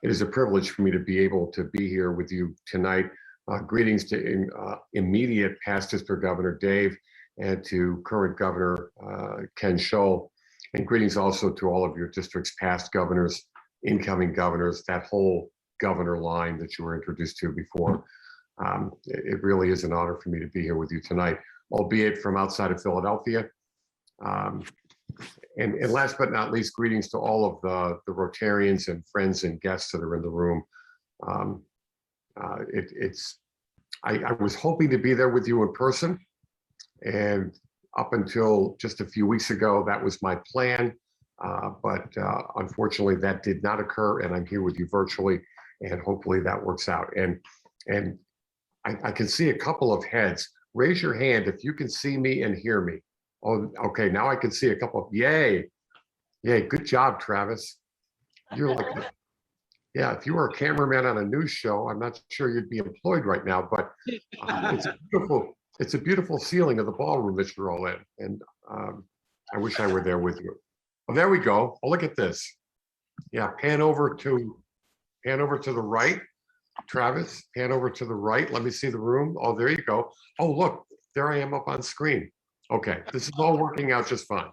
It is a privilege for me to be able to be here with you tonight. Greetings to immediate past District Governor Dave and to current Governor Ken Scholl. And greetings also to all of your district's past governors, incoming governors, that whole governor line that you were introduced to before. It really is an honor for me to be here with you tonight, albeit from outside of Philadelphia. And last but not least, greetings to all of the Rotarians and friends and guests that are in the room. I was hoping to be there with you in person, and up until just a few weeks ago, that was my plan. But unfortunately, that did not occur, and I'm here with you virtually, and hopefully that works out. And I can see a couple of heads. Raise your hand if you can see me and hear me. Oh, okay, now I can see a couple of, yay. Good job, Travis. You're like, yeah, if you were a cameraman on a news show, I'm not sure you'd be employed right now, but it's a beautiful ceiling of the ballroom that you're all in. And I wish I were there with you. Oh, there we go. Oh, look at this. Yeah, pan over to the right. Travis, pan over to the right. Let me see the room. Oh, there you go. Oh, look, there I am up on screen. Okay, this is all working out just fine.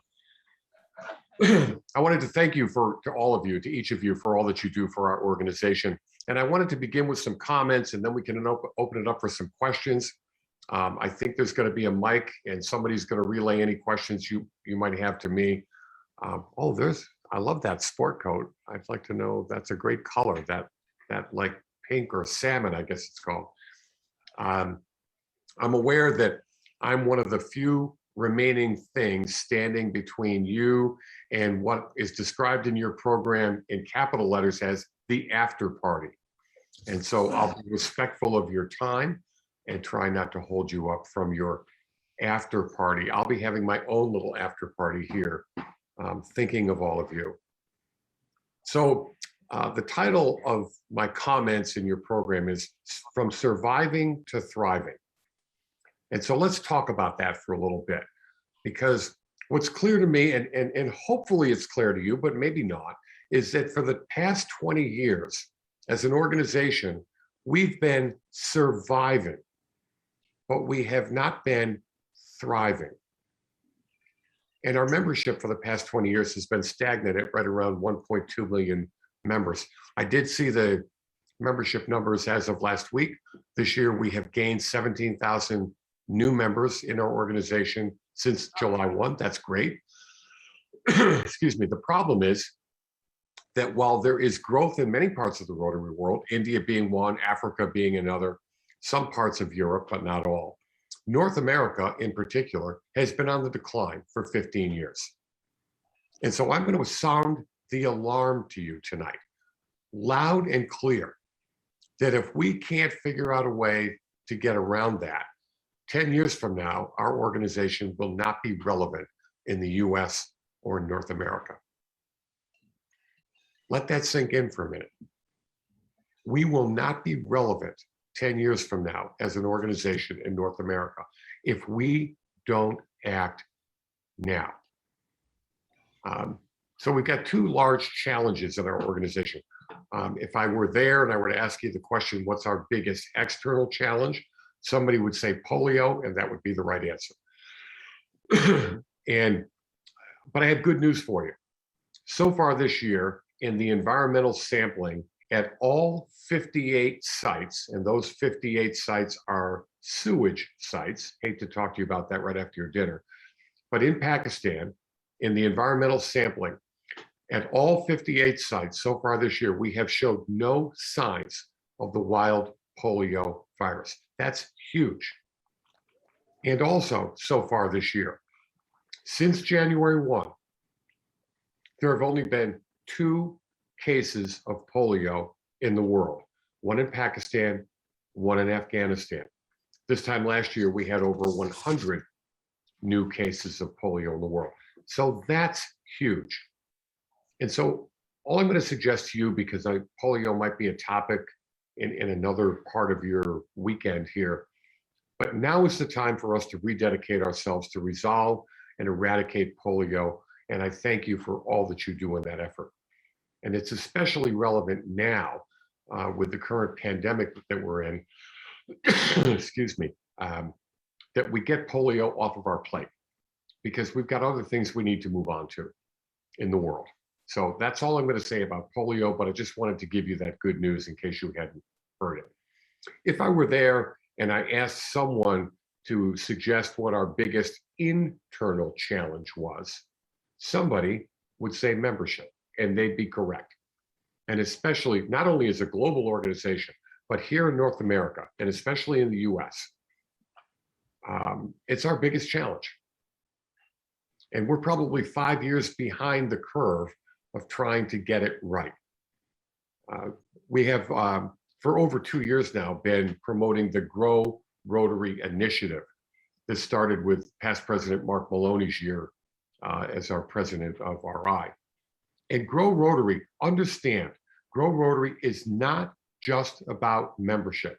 I wanted to thank you to all of you, to each of you, for all that you do for our organization. And I wanted to begin with some comments, and then we can open it up for some questions. I think there's going to be a mic, and somebody's going to relay any questions you might have to me. I love that sport coat. I'd like to know, that's a great color, that like pink or salmon, I guess it's called. I'm aware that I'm one of the few remaining things standing between you and what is described in your program in capital letters as the after party. And so I'll be respectful of your time and try not to hold you up from your after party. I'll be having my own little after party here, thinking of all of you. So the title of my comments in your program is From Surviving to Thriving. And so let's talk about that for a little bit, because what's clear to me, and hopefully it's clear to you, but maybe not, is that for the past 20 years, as an organization, we've been surviving, but we have not been thriving. And our membership for the past 20 years has been stagnant at right around 1.2 million members. I did see the membership numbers as of last week. This year, we have gained 17,000 new members in our organization since July 1. That's great. Excuse me. The problem is that while there is growth in many parts of the Rotary world, India being one, Africa being another, some parts of Europe, but not all, North America in particular has been on the decline for 15 years. And so I'm going to sound the alarm to you tonight, loud and clear, that if we can't figure out a way to get around that, 10 years from now, our organization will not be relevant in the US or in North America. Let that sink in for a minute. We will not be relevant 10 years from now as an organization in North America if we don't act now. So we've got two large challenges in our organization. If I were there and I were to ask you the question, what's our biggest external challenge? Somebody would say polio, and that would be the right answer. But I have good news for you. So far this year, in the environmental sampling at all 58 sites, and those 58 sites are sewage sites. Hate to talk to you about that right after your dinner. But in Pakistan, in the environmental sampling, at all 58 sites so far this year, we have showed no signs of the wild polio virus. That's huge. And also, so far this year, since January 1, there have only been 2 cases of polio in the world, one in Pakistan, one in Afghanistan. This time last year, we had over 100 new cases of polio in the world. So that's huge. And so all I'm going to suggest to you, because polio might be a topic in another part of your weekend here, but now is the time for us to rededicate ourselves to resolve and eradicate polio. And I thank you for all that you do in that effort. And it's especially relevant now with the current pandemic that we're in, excuse me, that we get polio off of our plate, because we've got other things we need to move on to in the world. So that's all I'm going to say about polio, but I just wanted to give you that good news in case you hadn't heard it. If I were there and I asked someone to suggest what our biggest internal challenge was, somebody would say membership, and they'd be correct. And especially, not only as a global organization, but here in North America, and especially in the US, it's our biggest challenge. And we're probably 5 years behind the curve of trying to get it right. We have, for over 2 years now, been promoting the Grow Rotary initiative. This started with past President Mark Maloney's year as our president of RI. And Grow Rotary, understand, Grow Rotary is not just about membership.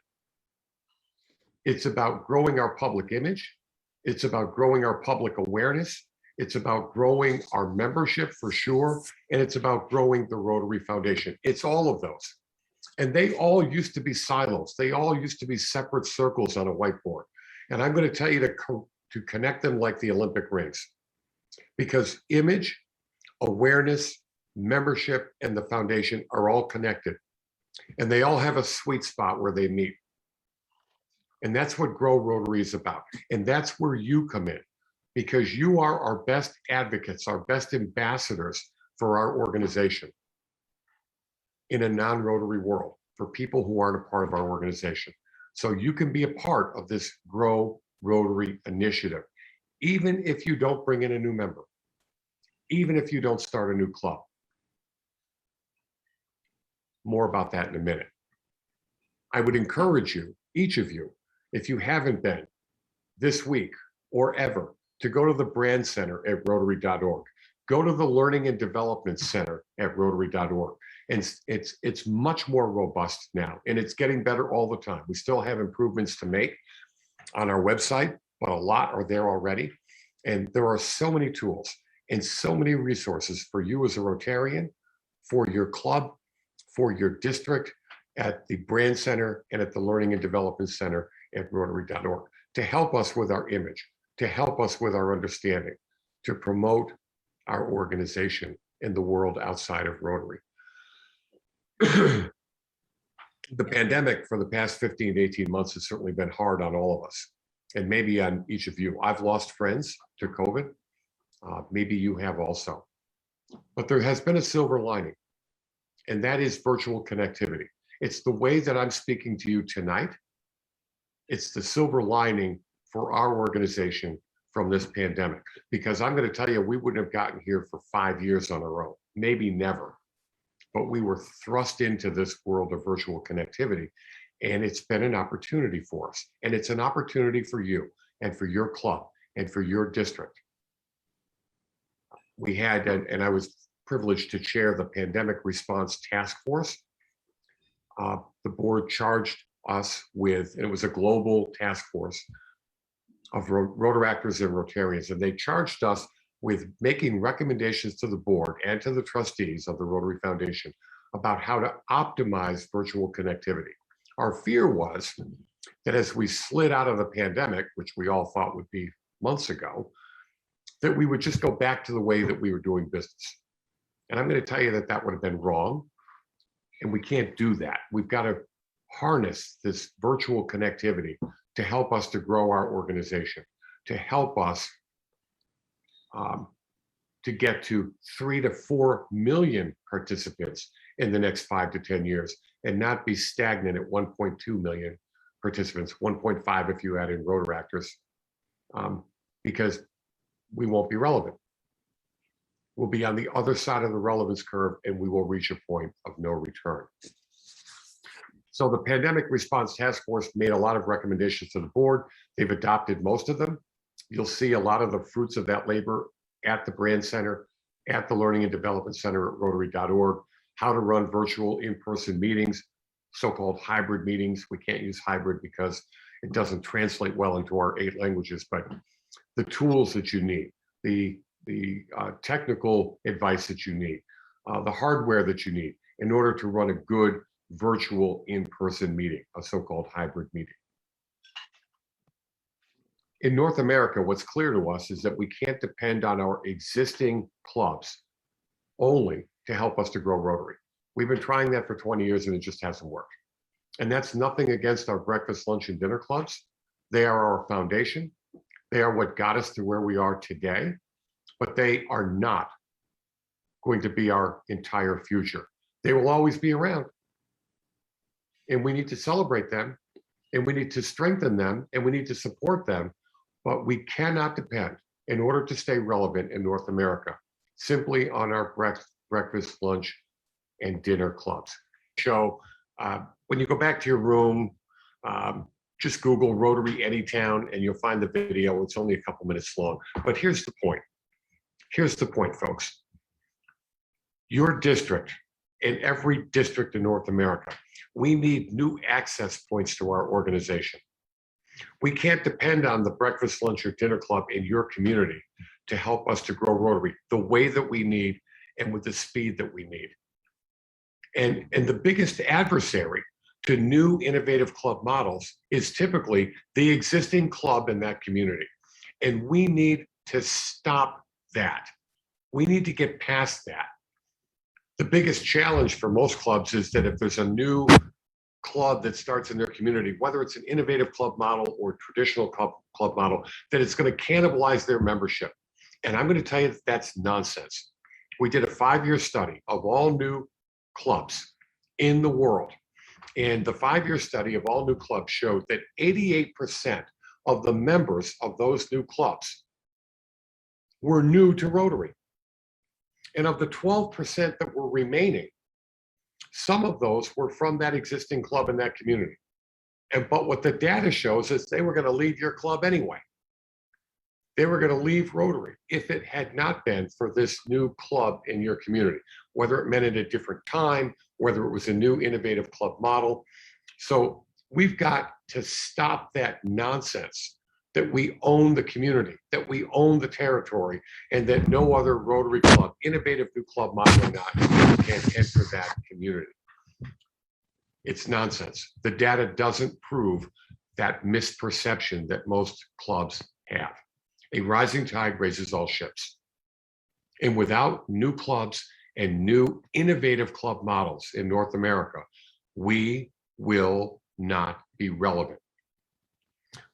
It's about growing our public image. It's about growing our public awareness. It's about growing our membership for sure. And it's about growing the Rotary Foundation. It's all of those. And they all used to be silos. They all used to be separate circles on a whiteboard. And I'm going to tell you to connect them like the Olympic rings, because image, awareness, membership, and the foundation are all connected. And they all have a sweet spot where they meet. And that's what Grow Rotary is about. And that's where you come in, because you are our best advocates, our best ambassadors for our organization in a non-Rotary world, for people who aren't a part of our organization. So you can be a part of this Grow Rotary initiative, even if you don't bring in a new member, even if you don't start a new club. More about that in a minute. I would encourage you, each of you, if you haven't been this week or ever, to go to the Brand Center at Rotary.org. Go to the Learning and Development Center at Rotary.org. And it's much more robust now, and it's getting better all the time. We still have improvements to make on our website, but a lot are there already. And there are so many tools and so many resources for you as a Rotarian, for your club, for your district, at the Brand Center and at the Learning and Development Center at Rotary.org, to help us with our image, to help us with our understanding, to promote our organization in the world outside of Rotary. The pandemic for the past 15 to 18 months has certainly been hard on all of us, and maybe on each of you. I've lost friends to COVID. Maybe you have also. But there has been a silver lining, and that is virtual connectivity. It's the way that I'm speaking to you tonight. It's the silver lining for our organization from this pandemic, because I'm going to tell you, we wouldn't have gotten here for 5 years on our own, maybe never. But we were thrust into this world of virtual connectivity, and it's been an opportunity for us. And it's an opportunity for you and for your club and for your district. We had, and I was privileged to chair the Pandemic Response Task Force. The board charged us with, and it was a global task force of Rotaractors and Rotarians, and they charged us with making recommendations to the board and to the trustees of the Rotary Foundation about how to optimize virtual connectivity. Our fear was that as we slid out of the pandemic, which we all thought would be months ago, that we would just go back to the way that we were doing business. And I'm going to tell you that that would have been wrong, and we can't do that. We've got to harness this virtual connectivity to help us to grow our organization, to help us to get to 3 to 4 million participants in the next 5 to 10 years, and not be stagnant at 1.2 million participants, 1.5 if you add in Rotaractors, because we won't be relevant. We'll be on the other side of the relevance curve, and we will reach a point of no return. So the Pandemic Response Task Force made a lot of recommendations to the board. They've adopted most of them. You'll see a lot of the fruits of that labor at the Brand Center, at the Learning and Development Center at Rotary.org, how to run virtual in-person meetings, so-called hybrid meetings. We can't use hybrid because it doesn't translate well into our 8 languages, but the tools that you need, the technical advice that you need, the hardware that you need in order to run a good virtual in-person meeting, a so-called hybrid meeting. In North America, what's clear to us is that we can't depend on our existing clubs only to help us to grow Rotary. We've been trying that for 20 years and it just hasn't worked. And that's nothing against our breakfast, lunch, and dinner clubs. They are our foundation. They are what got us to where we are today, but they are not going to be our entire future. They will always be around. And we need to celebrate them, and we need to strengthen them, and we need to support them, but we cannot depend, in order to stay relevant in North America, simply on our breakfast, lunch, and dinner clubs. So when you go back to your room, just Google Rotary Anytown and you'll find the video. It's only a couple minutes long, but here's the point. Here's the point, folks. Your district, in every district in North America, we need new access points to our organization. We can't depend on the breakfast, lunch, or dinner club in your community to help us to grow Rotary the way that we need and with the speed that we need. And the biggest adversary to new innovative club models is typically the existing club in that community. And we need to stop that. We need to get past that. The biggest challenge for most clubs is that if there's a new club that starts in their community, whether it's an innovative club model or traditional club model, that it's going to cannibalize their membership. And I'm going to tell you that that's nonsense. We did a 5-year study of all new clubs in the world. And the 5-year study of all new clubs showed that 88% of the members of those new clubs were new to Rotary. And of the 12% that were remaining, some of those were from that existing club in that community. But what the data shows is they were going to leave your club anyway. They were going to leave Rotary if it had not been for this new club in your community, whether it meant at a different time, whether it was a new innovative club model. So we've got to stop that nonsense that we own the community, that we own the territory, and that no other Rotary club, innovative new club model or not, can enter that community. It's nonsense. The data doesn't prove that misperception that most clubs have. A rising tide raises all ships. And without new clubs and new innovative club models in North America, we will not be relevant.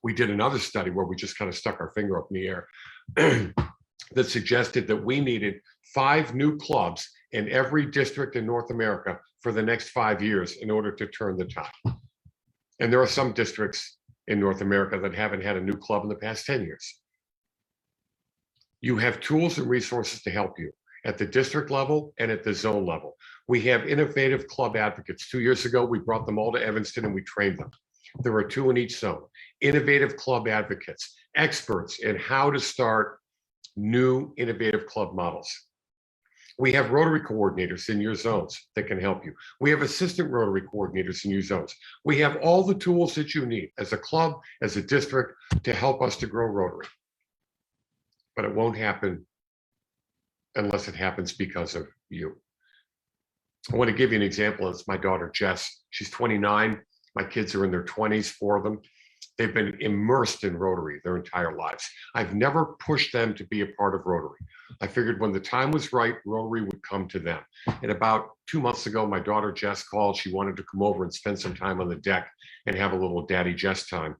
We did another study where we just kind of stuck our finger up in the air that suggested that we needed 5 new clubs in every district in North America for the next 5 years in order to turn the tide. And there are some districts in North America that haven't had a new club in the past 10 years. You have tools and resources to help you at the district level and at the zone level. We have innovative club advocates. 2 years ago, we brought them all to Evanston and we trained them. There are 2 in each zone. Innovative club advocates, experts in how to start new innovative club models. We have Rotary coordinators in your zones that can help you. We have assistant Rotary coordinators in your zones. We have all the tools that you need as a club, as a district, to help us to grow Rotary. But it won't happen unless it happens because of you. I want to give you an example. It's my daughter, Jess. She's 29. My kids are in their 20s, 4 of them. They've been immersed in Rotary their entire lives. I've never pushed them to be a part of Rotary. I figured when the time was right, Rotary would come to them. And about 2 months ago, my daughter, Jess, called. She wanted to come over and spend some time on the deck and have a little Daddy Jess time.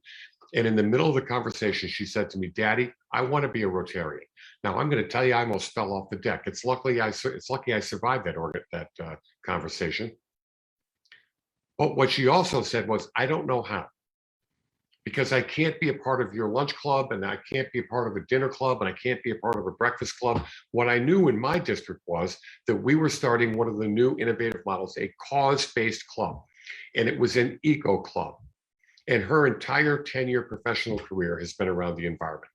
And in the middle of the conversation, she said to me, "Daddy, I want to be a Rotarian." Now, I'm going to tell you, I almost fell off the deck. It's lucky I survived that conversation. But what she also said was, "I don't know how, because I can't be a part of your lunch club, and I can't be a part of a dinner club, and I can't be a part of a breakfast club." What I knew in my district was that we were starting one of the new innovative models, a cause-based club, and it was an eco club. And her entire 10-year professional career has been around the environment.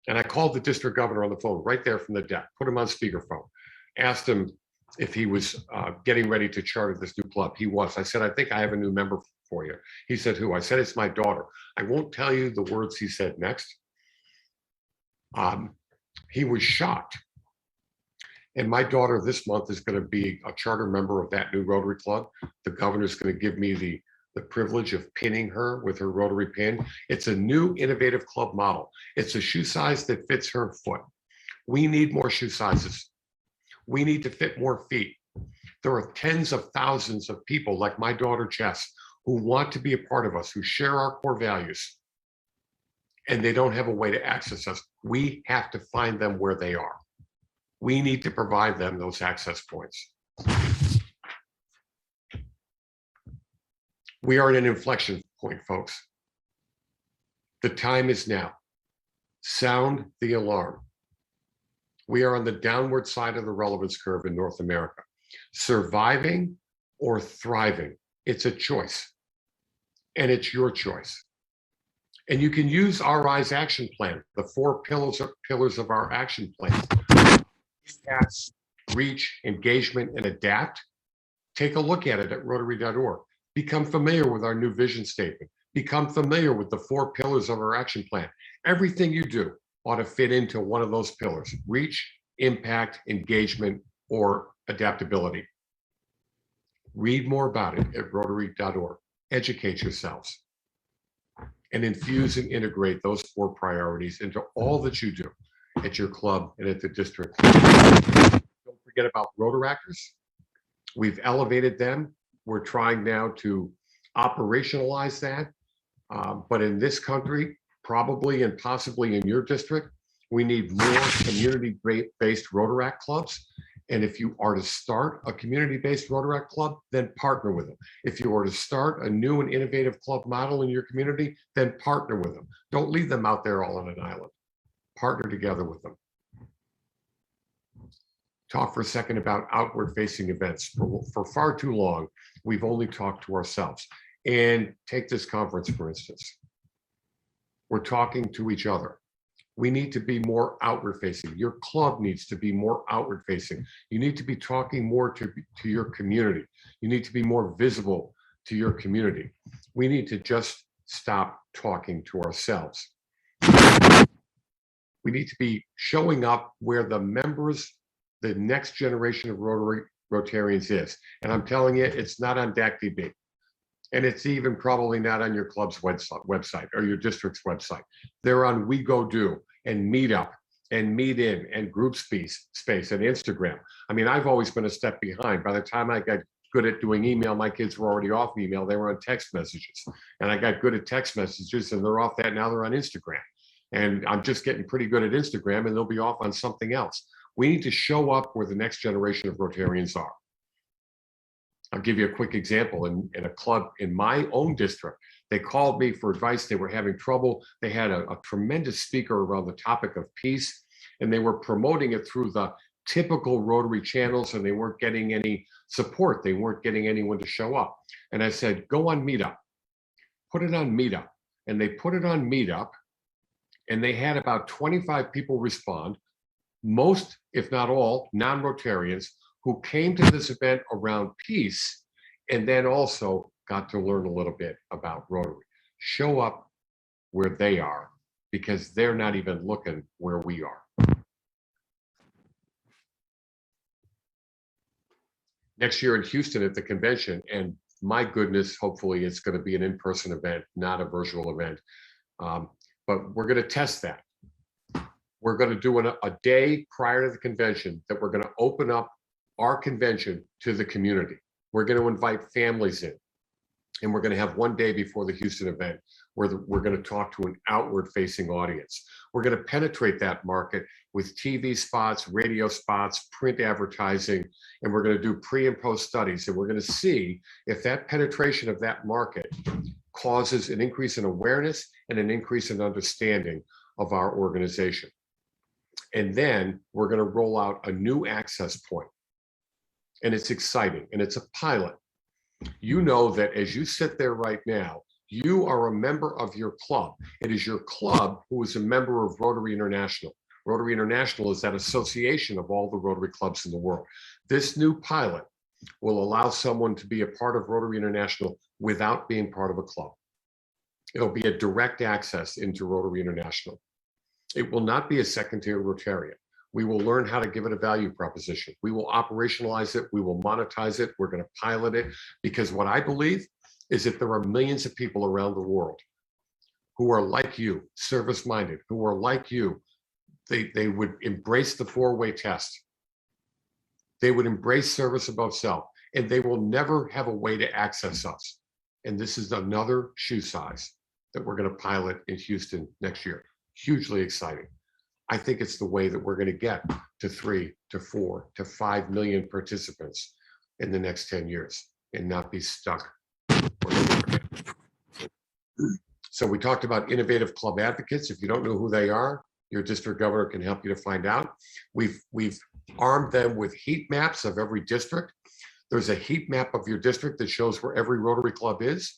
And I called the district governor on the phone right there from the deck, put him on speakerphone, asked him if he was getting ready to charter this new club. He was. I said, "I think I have a new member for you." He said, "Who?" I said, "It's my daughter." I won't tell you the words he said next. He was shocked. And my daughter this month is going to be a charter member of that new Rotary Club. The governor's going to give me the privilege of pinning her with her Rotary pin. It's a new innovative club model. It's a shoe size that fits her foot. We need more shoe sizes. We need to fit more feet. There are tens of thousands of people like my daughter Jess who want to be a part of us, who share our core values, and they don't have a way to access us. We have to find them where they are. We need to provide them those access points. We are at an inflection point, folks. The time is now. Sound the alarm. We are on the downward side of the relevance curve in North America. Surviving or thriving, it's a choice. And it's your choice. And you can use RI's action plan, the 4 pillars of our action plan. Impact, reach, engagement, and adapt. Take a look at it at Rotary.org. Become familiar with our new vision statement. Become familiar with the 4 pillars of our action plan. Everything you do ought to fit into one of those pillars: reach, impact, engagement, or adaptability. Read more about it at Rotary.org. Educate yourselves and infuse and integrate those 4 priorities into all that you do at your club and at the district. Don't forget about Rotaractors. We've elevated them. We're trying now to operationalize that. But in this country, probably and possibly in your district, we need more community-based Rotaract clubs. And if you are to start a community-based Rotaract club, then partner with them. If you are to start a new and innovative club model in your community, then partner with them. Don't leave them out there all on an island. Partner together with them. Talk for a second about outward-facing events. For far too long, we've only talked to ourselves. And take this conference, for instance. We're talking to each other. We need to be more outward-facing. Your club needs to be more outward-facing. You need to be talking more to your community. You need to be more visible to your community. We need to just stop talking to ourselves. We need to be showing up where the members, the next generation of Rotarians is. And I'm telling you, it's not on DAC-DB. And it's even probably not on your club's website or your district's website. They're on We Go Do and Meetup and Meet In and Group Space and Instagram. I mean, I've always been a step behind. By the time I got good at doing email, my kids were already off email. They were on text messages. And I got good at text messages and they're off that. Now they're on Instagram. And I'm just getting pretty good at Instagram and they'll be off on something else. We need to show up where the next generation of Rotarians are. I'll give you a quick example. In a club in my own district, they called me for advice. They were having trouble. They had a tremendous speaker around the topic of peace, and they were promoting it through the typical Rotary channels, and they weren't getting any support. They weren't getting anyone to show up. And I said, go on Meetup. Put it on Meetup. And they put it on Meetup, and they had about 25 people respond, most, if not all, non-Rotarians, who came to this event around peace and then also got to learn a little bit about Rotary. Show up where they are because they're not even looking where we are. Next year in Houston at the convention, and my goodness, hopefully it's going to be an in-person event, not a virtual event. But we're going to test that. We're going to do a day prior to the convention that we're going to open up our convention to the community. We're going to invite families in, and we're going to have one day before the Houston event where we're going to talk to an outward-facing audience. We're going to penetrate that market with TV spots, radio spots, print advertising, and we're going to do pre and post studies, and we're going to see if that penetration of that market causes an increase in awareness and an increase in understanding of our organization. And then we're going to roll out a new access point. And it's exciting, and it's a pilot. You know that as you sit there right now, you are a member of your club. It is your club who is a member of Rotary International. Rotary International is that association of all the Rotary clubs in the world. This new pilot will allow someone to be a part of Rotary International without being part of a club. It'll be a direct access into Rotary International. It will not be a second-tier Rotarian. We will learn how to give it a value proposition. We will operationalize it. We will monetize it. We're going to pilot it, because what I believe is that there are millions of people around the world who are like you, service-minded, who are like you. They would embrace the four-way test. They would embrace service above self, and they will never have a way to access us. And this is another shoe size that we're going to pilot in Houston next year. Hugely exciting. I think it's the way that we're going to get to 3 to 4 to 5 million participants in the next 10 years and not be stuck. So we talked about innovative club advocates. If you don't know who they are, your district governor can help you to find out. We've armed them with heat maps of every district. There's a heat map of your district that shows where every Rotary Club is,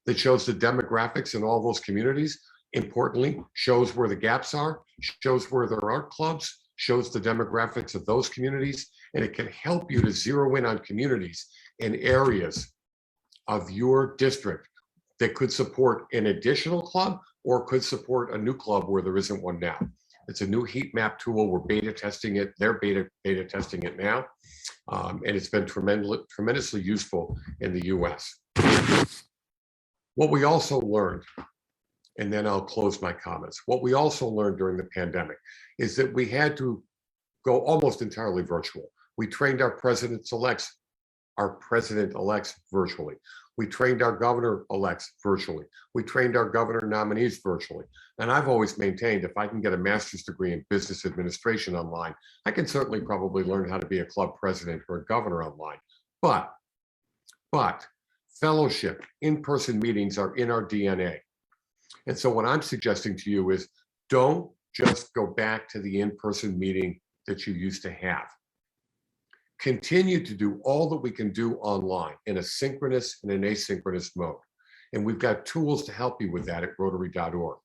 that shows the demographics in all those communities. Importantly, shows where the gaps are, shows where there aren't clubs, shows the demographics of those communities, and it can help you to zero in on communities and areas of your district that could support an additional club or could support a new club where there isn't one now. It's a new heat map tool. We're beta testing it. They're beta testing it now. And it's been tremendously useful in the US. What we also learned, and then I'll close my comments. What we also learned during the pandemic is that we had to go almost entirely virtual. We trained our president-elects virtually. We trained our governor-elects virtually. We trained our governor nominees virtually. And I've always maintained if I can get a master's degree in business administration online, I can certainly probably learn how to be a club president or a governor online. But fellowship, in-person meetings are in our DNA. And so what I'm suggesting to you is don't just go back to the in-person meeting that you used to have. Continue to do all that we can do online in a synchronous and an asynchronous mode. And we've got tools to help you with that at Rotary.org.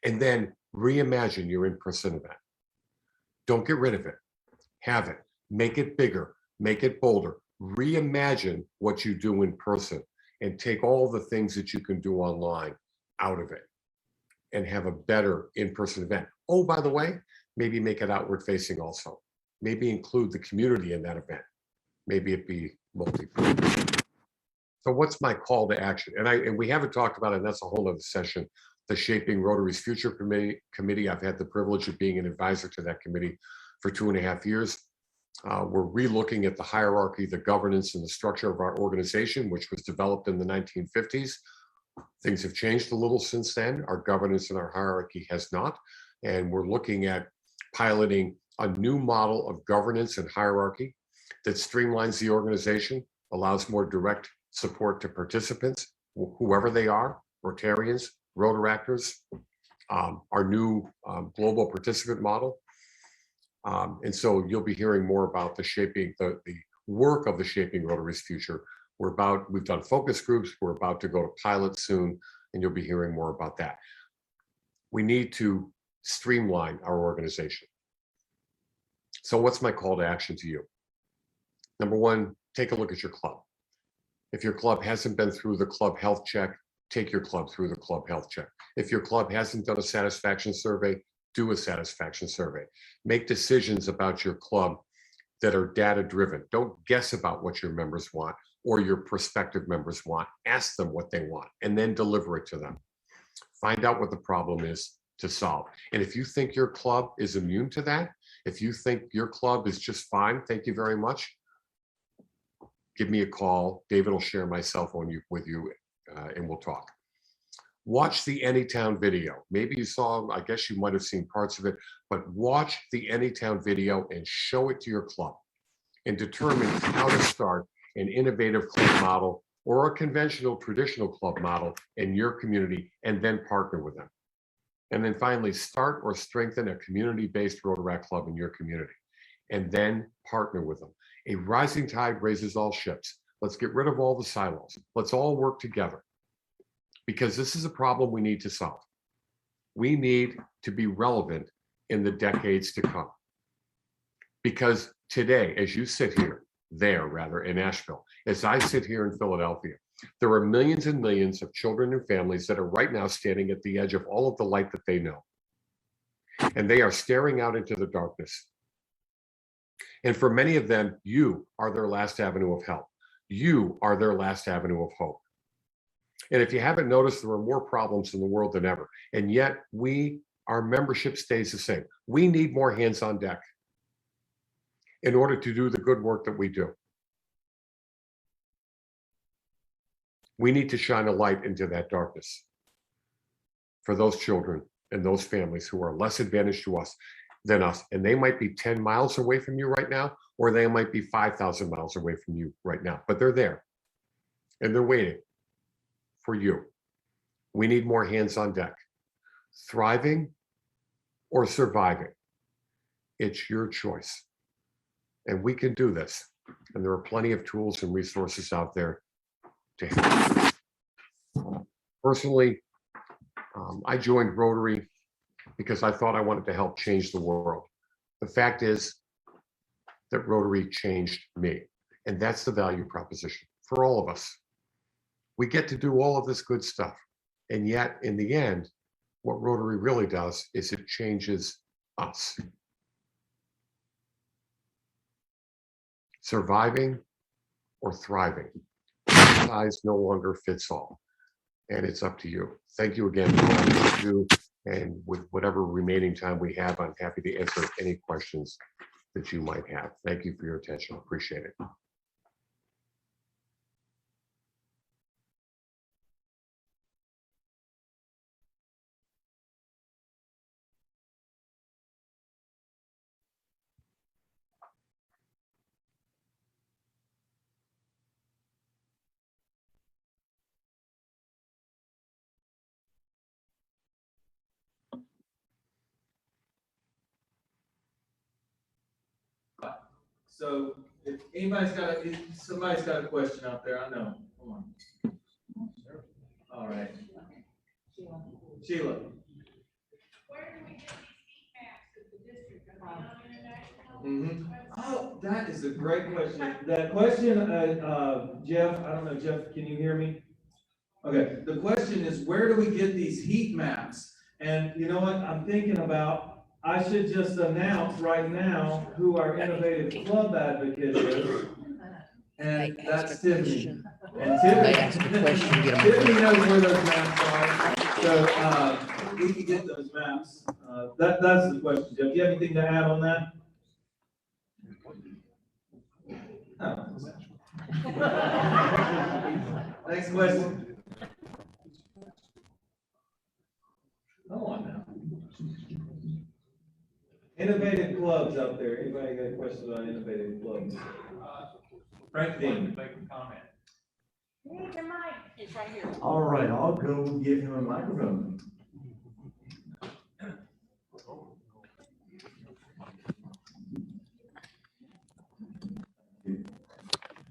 And then reimagine your in-person event. Don't get rid of it. Have it. Make it bigger. Make it bolder. Reimagine what you do in person and take all the things that you can do online out of it and have a better in-person event. Oh, by the way, maybe make it outward facing also. Maybe include the community in that event. Maybe it be multi-purpose. So what's my call to action? And we haven't talked about it, and that's a whole other session, the Shaping Rotary's Future Committee. I've had the privilege of being an advisor to that committee for 2.5 years. We're relooking at the hierarchy, the governance, and the structure of our organization, which was developed in the 1950s. Things have changed a little since then. Our governance and our hierarchy has not. And we're looking at piloting a new model of governance and hierarchy that streamlines the organization, allows more direct support to participants, whoever they are, Rotarians, Rotaractors, our new global participant model. And so you'll be hearing more about the work of the Shaping Rotary's Future. We've done focus groups, we're about to go to pilot soon, and you'll be hearing more about that. We need to streamline our organization. So what's my call to action to you? Number one, take a look at your club. If your club hasn't been through the club health check, take your club through the club health check. If your club hasn't done a satisfaction survey, do a satisfaction survey. Make decisions about your club that are data driven. Don't guess about what your members want or your prospective members want. Ask them what they want and then deliver it to them. Find out what the problem is to solve. And if you think your club is immune to that, if you think your club is just fine, thank you very much, give me a call. David will share my cell phone with you and we'll talk. Watch the Anytown video. Maybe you saw, I guess you might have seen parts of it, but watch the Anytown video and show it to your club and determine how to start an innovative club model or a conventional traditional club model in your community and then partner with them. And then finally, start or strengthen a community-based Rotaract club in your community and then partner with them. A rising tide raises all ships. Let's get rid of all the silos. Let's all work together because this is a problem we need to solve. We need to be relevant in the decades to come. Because today, as you sit here, in Asheville, as I sit here in Philadelphia, there are millions and millions of children and families that are right now standing at the edge of all of the light that they know. And they are staring out into the darkness. And for many of them, you are their last avenue of help. You are their last avenue of hope. And if you haven't noticed, there are more problems in the world than ever. And yet our membership stays the same. We need more hands on deck in order to do the good work that we do. We need to shine a light into that darkness for those children and those families who are less advantaged to us than us. And they might be 10 miles away from you right now, or they might be 5,000 miles away from you right now, but they're there and they're waiting for you. We need more hands on deck. Thriving or surviving, it's your choice. And we can do this. And there are plenty of tools and resources out there to help. Personally, I joined Rotary because I thought I wanted to help change the world. The fact is that Rotary changed me. And that's the value proposition for all of us. We get to do all of this good stuff. And yet, in the end, what Rotary really does is it changes us. Surviving or thriving. Size no longer fits all. And it's up to you. Thank you again for all you do. And with whatever remaining time we have, I'm happy to answer any questions that you might have. Thank you for your attention. Appreciate it. So if somebody's got a question out there, I know. Come on. All right. Sheila. Where do we get these heat maps of the district? Are they on international? Oh, that is a great question. The question, Jeff, I don't know, Jeff, can you hear me? Okay, the question is, where do we get these heat maps? And you know what, I'm thinking about, I should just announce right now who our innovative club advocate is. And that's Tiffany. And Tiffany knows where those maps are. So we can get those maps. That's the question, Jeff. Do you have anything to add on that? Oh. Next question. Come on now. Innovative clubs out there. Anybody got questions on innovative clubs? Frank Dean. Make a comment. You need your mic. It's right here. All right, I'll go give him a microphone.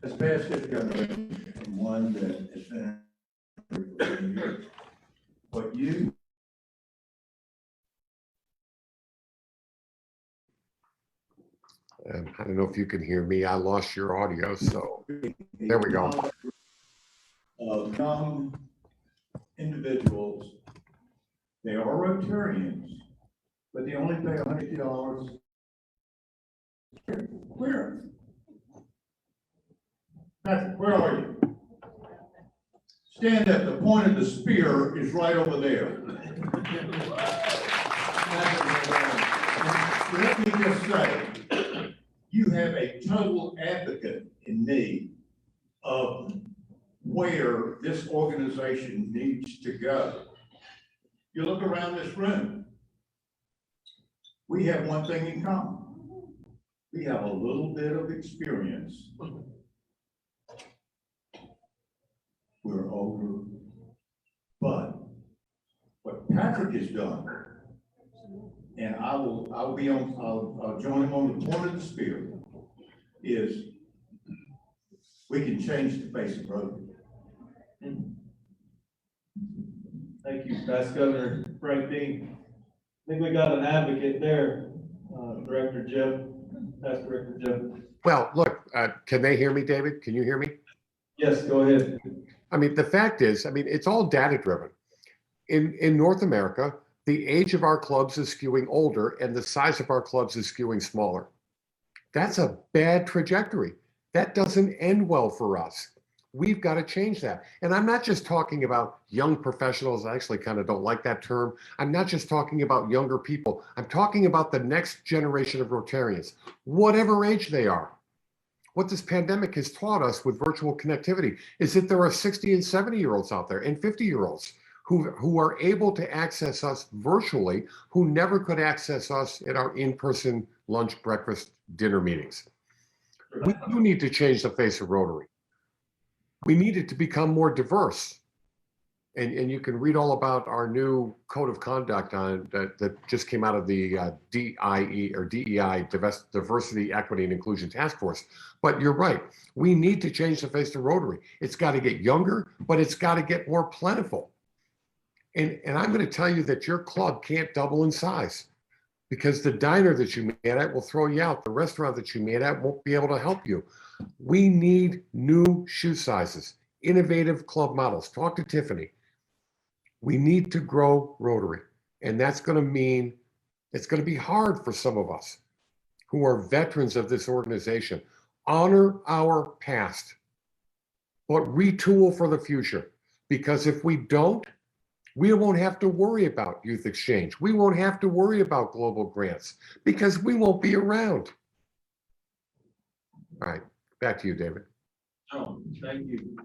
This past year's government, one that has been for years. What you I don't know if you can hear me. I lost your audio, so there we go. Of young individuals, they are Rotarians, but they only pay $150. Where? Patrick, where are you? Stand up. The point of the spear is right over there. Let me just say, you have a total advocate in me of where this organization needs to go. You look around this room, we have one thing in common. We have a little bit of experience. We're older, but what Patrick has done, and I'll join him on the point of the spear, is we can change the face of Rotary. Thank you, Past Governor Frank Dean. I think we got an advocate there, Director Jeff, Past Director Jeff. Well, look, can they hear me, David? Can you hear me? Yes, go ahead. I mean, the fact is, it's all data driven. In North America, the age of our clubs is skewing older and the size of our clubs is skewing smaller. That's a bad trajectory. That doesn't end well for us. We've got to change that. And I'm not just talking about young professionals. I actually kind of don't like that term. I'm not just talking about younger people. I'm talking about the next generation of Rotarians, whatever age they are. What this pandemic has taught us with virtual connectivity is that there are 60 and 70-year-olds out there and 50-year-olds who are able to access us virtually, who never could access us at our in-person lunch, breakfast, dinner meetings. We do need to change the face of Rotary. We need it to become more diverse. And you can read all about our new code of conduct that just came out of the DEI, Diversity, Equity, and Inclusion Task Force. But you're right, we need to change the face of Rotary. It's got to get younger, but it's got to get more plentiful. And I'm going to tell you that your club can't double in size, because the diner that you meet at will throw you out. The restaurant that you meet at won't be able to help you. We need new shoe sizes, innovative club models. Talk to Tiffany. We need to grow Rotary. And that's going to mean it's going to be hard for some of us who are veterans of this organization. Honor our past, but retool for the future. Because if we don't, we won't have to worry about youth exchange. We won't have to worry about global grants because we won't be around. All right, back to you, David. Oh, thank you.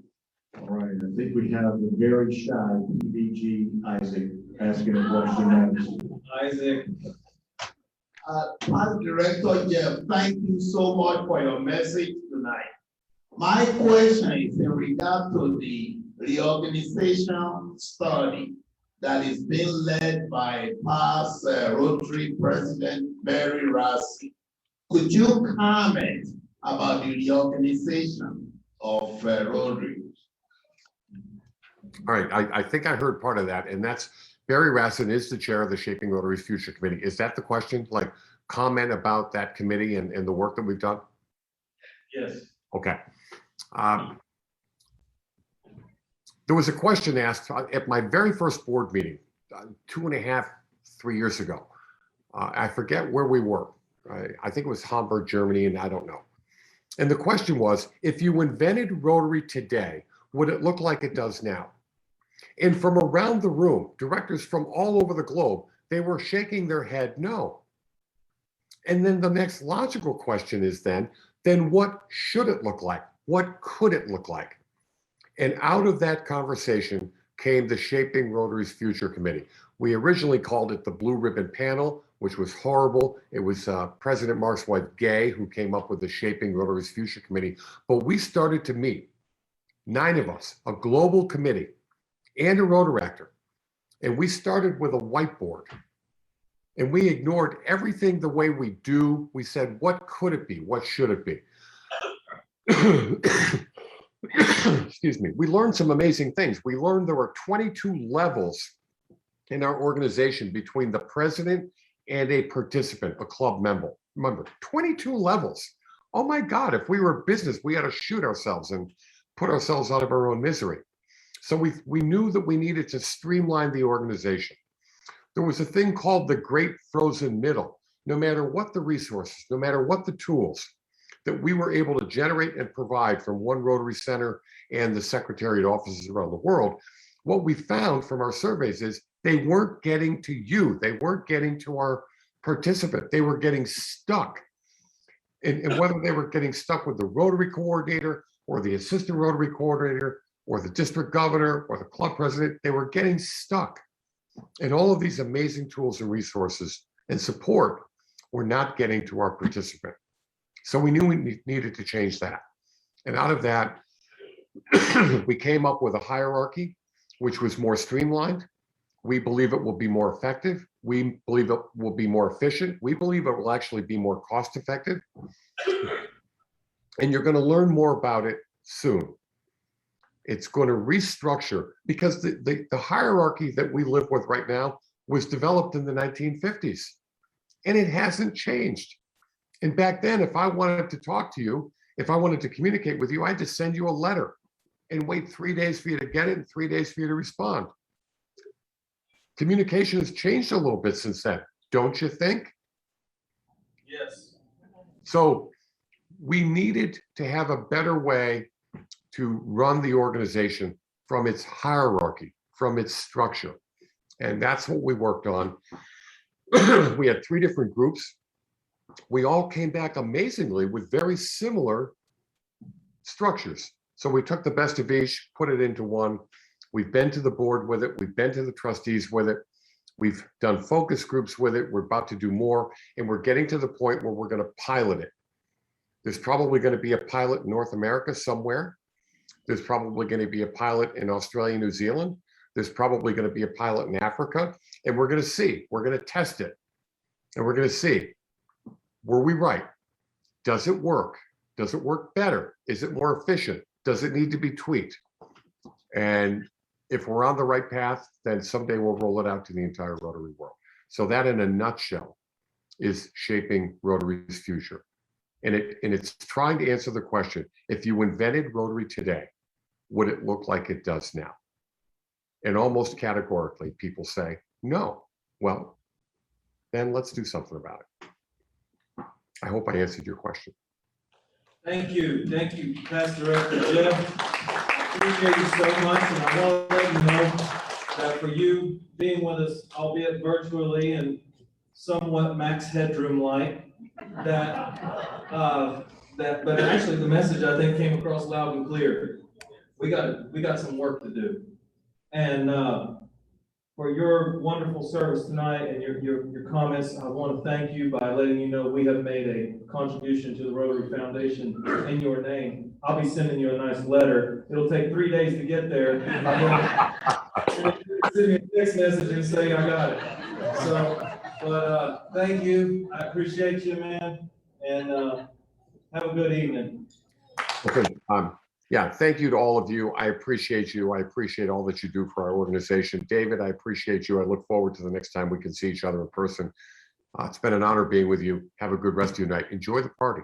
All right, I think we have the very shy DG Isaac asking a question. Isaac. Past Director Jeff, thank you so much for your message tonight. My question is in regard to the reorganization study that is being led by past Rotary President Mary Rassi. Could you comment about the reorganization of Rotary? All right, I think I heard part of that, and that's Barry Rassin is the chair of the Shaping Rotary's Future Committee. Is that the question? Like, comment about that committee and the work that we've done? Yes. Okay. There was a question asked at my very first board meeting 2.5, 3 years ago. I forget where we were. I think it was Hamburg, Germany, and I don't know. And the question was, if you invented Rotary today, would it look like it does now? And from around the room, directors from all over the globe, they were shaking their head no. And then the next logical question is then what should it look like? What could it look like? And out of that conversation came the Shaping Rotary's Future Committee. We originally called it the Blue Ribbon Panel, which was horrible. It was President Mark's wife, Gay, who came up with the Shaping Rotary's Future Committee. But we started to meet, 9 of us, a global committee, and a Rotaractor. And we started with a whiteboard. And we ignored everything the way we do. We said, what could it be? What should it be? Excuse me. We learned some amazing things. We learned there were 22 levels in our organization between the president and a participant, a club member. Remember, 22 levels. Oh my God, if we were a business, we had to shoot ourselves and put ourselves out of our own misery. So we knew that we needed to streamline the organization. There was a thing called the Great Frozen Middle. No matter what the resources, no matter what the tools that we were able to generate and provide from one Rotary Center and the Secretariat offices around the world, what we found from our surveys is they weren't getting to you. They weren't getting to our participant. They were getting stuck. And whether they were getting stuck with the Rotary coordinator or the assistant Rotary coordinator or the district governor or the club president, they were getting stuck. And all of these amazing tools and resources and support were not getting to our participant. So we knew we needed to change that. And out of that, we came up with a hierarchy, which was more streamlined. We believe it will be more effective. We believe it will be more efficient. We believe it will actually be more cost effective. And you're going to learn more about it soon. It's going to restructure because the hierarchy that we live with right now was developed in the 1950s and it hasn't changed. And back then, if I wanted to talk to you, if I wanted to communicate with you, I had to send you a letter and wait 3 days for you to get it and 3 days for you to respond. Communication has changed a little bit since then, don't you think? Yes. So we needed to have a better way to run the organization from its hierarchy, from its structure. And that's what we worked on. We had 3 different groups. We all came back amazingly with very similar structures. So we took the best of each, put it into one. We've been to the board with it. We've been to the trustees with it. We've done focus groups with it. We're about to do more. And we're getting to the point where we're going to pilot it. There's probably going to be a pilot in North America somewhere. There's probably going to be a pilot in Australia, New Zealand. There's probably going to be a pilot in Africa. And we're going to see. We're going to test it. And we're going to see, were we right? Does it work? Does it work better? Is it more efficient? Does it need to be tweaked? And if we're on the right path, then someday we'll roll it out to the entire Rotary world. So that, in a nutshell, is shaping Rotary's future. And it's trying to answer the question, if you invented Rotary today, would it look like it does now? And almost categorically, people say, no. Well, then let's do something about it. I hope I answered your question. Thank you, Past Director Jeff. Appreciate you so much, and I want to let you know that for you being with us, albeit virtually and somewhat max headroom light, but actually the message I think came across loud and clear. We got some work to do, and for your wonderful service tonight and your comments, I want to thank you by letting you know we have made a contribution to the Rotary Foundation in your name. I'll be sending you a nice letter. It'll take 3 days to get there. Send me a text message and say I got it. So, but thank you. I appreciate you, man, and have a good evening. Okay. Yeah, thank you to all of you. I appreciate you. I appreciate all that you do for our organization. David, I appreciate you. I look forward to the next time we can see each other in person. It's been an honor being with you. Have a good rest of your night. Enjoy the party.